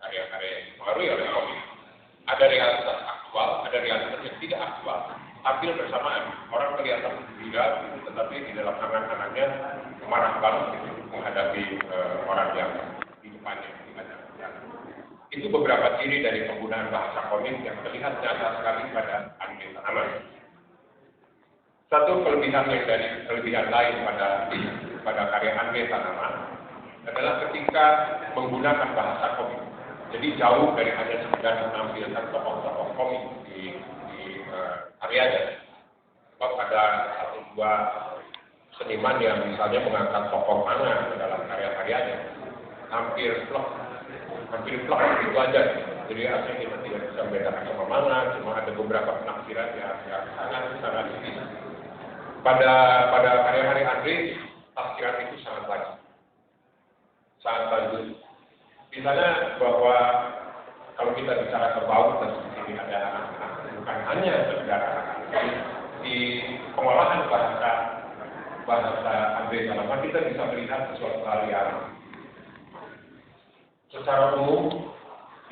karya-karya yang dipengaruhi oleh komik. Ada realitas aktual, ada realitas yang tidak aktual. Tampil bersamaan, orang kelihatan gembira, tetapi di dalam angan-angannya marah banget gitu, menghadapi orang yang di depannya. Itu beberapa ciri dari penggunaan bahasa komik yang terlihat nyata sekali pada Andre Tanaman. Satu kelebihan lain pada karya Andre Tanaman adalah ketika menggunakan bahasa komik. Jadi jauh dari hanya sekedar menampilkan tokoh-tokoh komik di karyanya. Sebab ada satu dua seniman yang misalnya mengangkat tokoh manga dalam karya-karyanya, hampir plok itu aja. Jadi artinya kita tidak bisa membedakan sama manga, cuma ada beberapa penafsiran yang sangat sedikit. Pada karya-karya Andre, tafsiran itu sangat bagus. Misalnya bahwa kalau kita bicara ke bawah dan di sini ada anak-anak, bukan hanya sekedar anak-anak. Di pengolahan bahasa Andre Tanaman kita bisa melihat sesuatu hal yang secara umum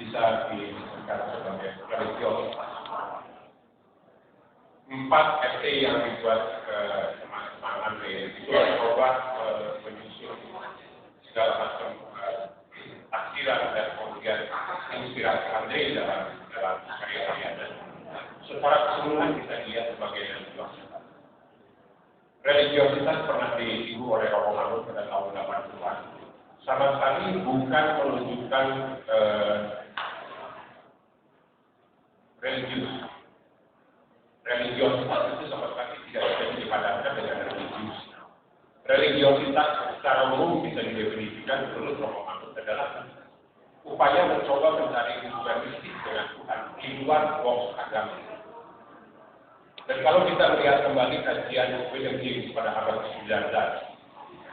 bisa disebutkan sebagai religiositas. 4 essay yang dibuat teman-teman Andre itu mencoba menyusun segala macam taksiran dan kemudian inspirasi Andre dalam karya-karyanya. Secara keseluruhan bisa dilihat sebagai religiositas. Religiositas pernah disinggung oleh Romo Mangun pada tahun 80-an. Sama sekali bukan menunjukkan religiositas itu sama sekali tidak bisa dipadankan dengan religius. Religiositas secara umum bisa didefinisikan menurut Romo Mangun adalah upaya mencoba mencari hubungan mistik dengan Tuhan di luar box agama. Dan kalau kita melihat kembali kajian William James pada abad ke-19,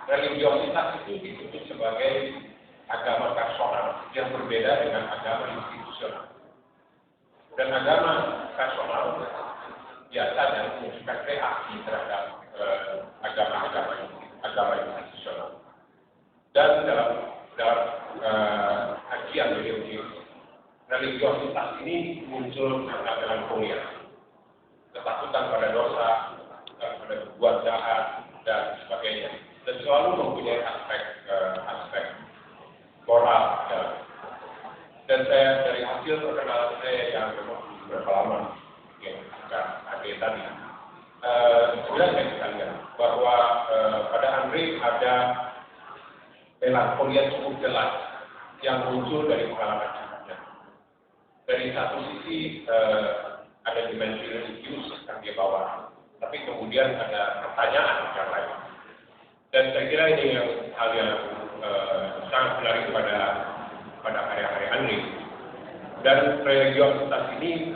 religiositas itu disebut sebagai agama personal yang berbeda dengan agama institusional. Dan agama personal biasanya menunjukkan reaksi terhadap agama institusional. Dan dalam kajian William James, religiositas ini muncul karena melankolia, ketakutan pada dosa, pada berbuat jahat dan sebagainya, dan selalu mempunyai aspek moral. Dan saya dari hasil perkenalan saya yang memang beberapa lama yang ada tadi, sudah saya sekalian bahwa pada Andre ada melankolia cukup jelas yang muncul dari pengalaman hidupnya. Dari satu sisi ada dimensi religius yang dia bawa, tapi kemudian ada pertanyaan yang lain. Dan saya kira ini yang hal yang sangat menarik pada karya-karya Andre. Dan religiositas ini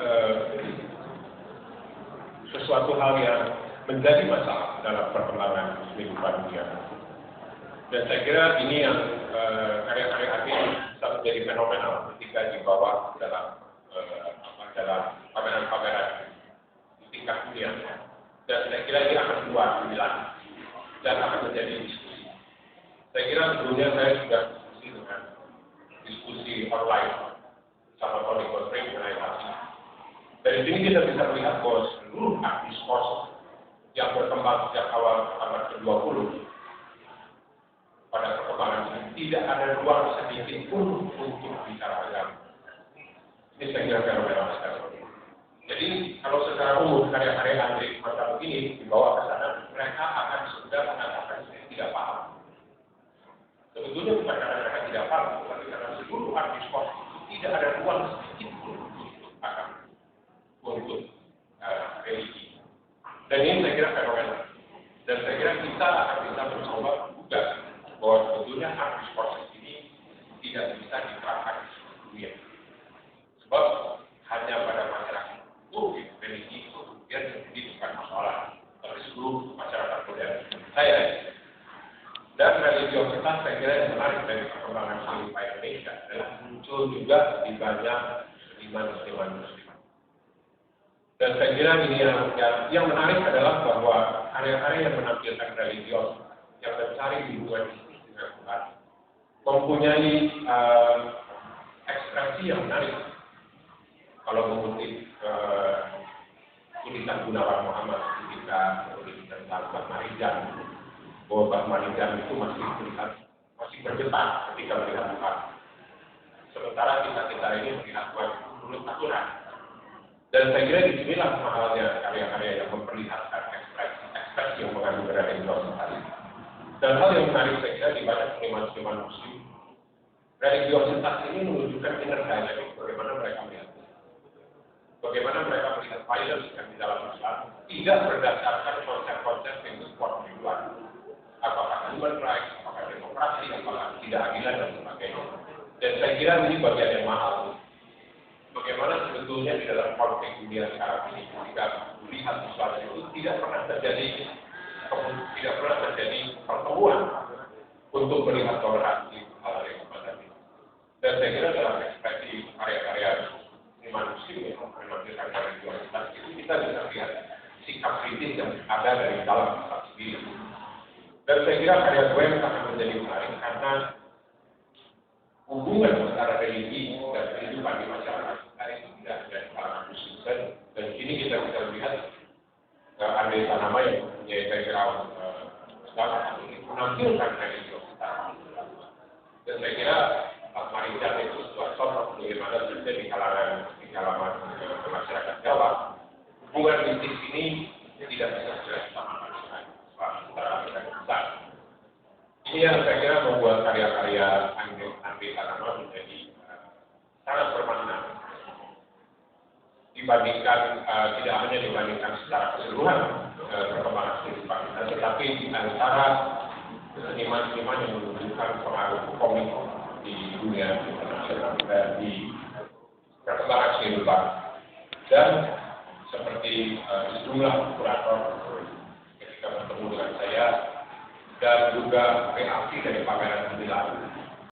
sesuatu hal yang menjadi masalah dalam perkembangan kehidupan dunia. Dan saya kira ini yang karya-karya Andre bisa menjadi fenomenal ketika dibawa dalam pameran-pameran di tingkat dunia. Dan saya kira ini akan keluar dan akan menjadi diskusi. Saya kira sebelumnya saya sudah diskusi online sama Tony Godfrey mengenai hati. Dari sini kita bisa melihat bahwa seluruh diskurs yang berkembang sejak awal abad ke-20 pada perkembangan ini tidak ada ruang sedikit pun untuk bicara agama. Ini saya kira fenomena sekali. Jadi kalau secara umum karya-karya Andre macam ini dibawa ke sana, mereka akan sudah mengatakan saya tidak paham. Sebetulnya bukan karena mereka tidak paham, tetapi karena seluruh diskurs itu tidak ada ruang sedikit pun untuk religi. Dan ini saya kira fenomena. Dan saya kira kita akan bisa mencoba juga bahwa sebetulnya diskurs ini tidak bisa diterapkan di seluruh dunia. Sebab hanya pada masyarakat religi itu kemudian menjadi bukan masalah, tapi seluruh masyarakat modern. Dan religiositas saya kira yang menarik dari perkembangan kehidupan Indonesia adalah muncul juga di banyak seniman-seniman Muslim. Dan saya kira ini yang menarik adalah bahwa karya-karya yang menampilkan religius yang mencari hubungan dengan Tuhan mempunyai ekspresi yang menarik. Kalau mengutip tulisan Gunawan Muhammad ketika menulis tentang Mbah Marijan, bahwa Mbah Marijan itu masih berdebat ketika melihat Tuhan. Sementara kita ini melihat Tuhan menurut aturan. Dan saya kira disinilah mahalnya karya-karya yang memperlihatkan ekspresi yang mengandung religiositas. Dan hal yang menarik saya kira di banyak seniman-seniman Muslim, religiositas ini menunjukkan inner dynamic bagaimana mereka melihat. Bagaimana mereka melihat violence yang di dalam Islam tidak berdasarkan konsep-konsep yang support di luar. Apakah human rights, apakah demokrasi, apakah tidak adilan dan sebagainya. Dan saya kira ini bagian yang mahal. Bagaimana sebetulnya di dalam konflik dunia sekarang ini ketika melihat sesuatu itu tidak pernah terjadi pertemuan untuk melihat toleransi hal yang semacam ini. Dan saya kira dalam ekspresi karya-karya seniman Muslim yang menampilkan religiositas itu kita bisa lihat sikap kritis yang ada dari dalam Islam sendiri. Dan saya kira karya Gwen akan menjadi menarik karena hubungan antara religi dan kehidupan di masyarakat kita itu tidak hanya di kalangan Muslim saja. Dan ini kita bisa lihat Andre Sanama yang mempunyai background menampilkan religiositas. Dan saya kira Marijan itu sebuah contoh bagaimana saja di kalangan masyarakat Jawa hubungan mistis ini tidak bisa segera disamakan dengan antara masyarakat besar. Ini yang saya kira membuat karya-karya Andre Sanama menjadi sangat bermakna dibandingkan tidak hanya dibandingkan secara keseluruhan perkembangan kehidupan kita, tetapi di antara seniman-seniman yang menunjukkan pengaruh komik di dunia internasional dan di perkembangan kehidupan. Dan seperti sejumlah kurator ketika bertemu dengan saya dan juga reaksi dari pameran 9